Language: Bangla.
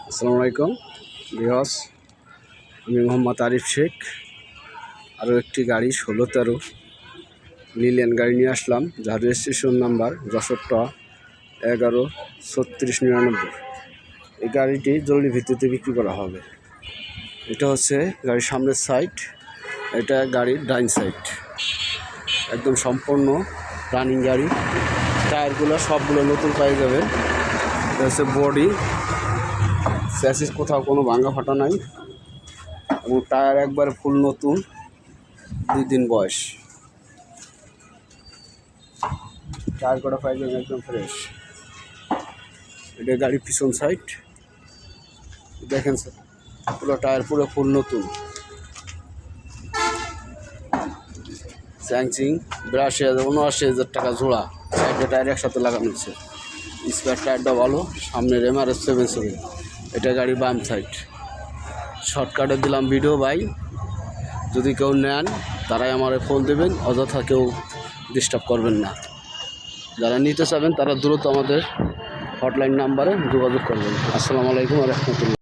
আসসালামু আলাইকুম ভিউয়ার্স, আমি মোহাম্মদ আরিফ শেখ। আরও একটি গাড়ি 1613 লিলিয়ান গাড়ি নিয়ে আসলাম, যার রেজিস্ট্রেশন নাম্বার 11-3699। এই গাড়িটি জরুরি ভিত্তিতে বিক্রি করা হবে। এটা হচ্ছে গাড়ির সামনের সাইড, এটা গাড়ির ডাইন সাইড, একদম সম্পূর্ণ রানিং গাড়ি। টায়ারগুলো সবগুলো নতুন পেয়ে যাবে। এটা হচ্ছে বডি, স্যাসিস কোথাও কোনো ভাঙা ফাটা নাই, এবং টায়ার একবারে ফুল নতুন, 2 দিন বয়স। টায়ার কটা পাই যাবেন একদম ফ্রেশ। এটা গাড়ির পিছন সাইড, দেখেন স্যার, পুরো টায়ার পুরো ফুল নতুন। স্যাংচিং 82,000 টাকা জোড়া, সাইডে টায়ার একসাথে লাগানো হচ্ছে। স্পেয়ার টায়ারটা ভালো, সামনের MRS 77। এটা গাড়ির বাম সাইড। শর্টকাটে দিলাম ভিডিও ভাই, যদি কেউ নেন তারাই আমারে ফোন দেবেন, অযথা কেউ ডিস্টার্ব করবেন না। যারা নিতে চাবেন তারা দ্রুত আমাদের হটলাইন নাম্বারে যোগাযোগ করবেন। আসসালামু আলাইকুম ওয়া রাহমাতুল্লাহ।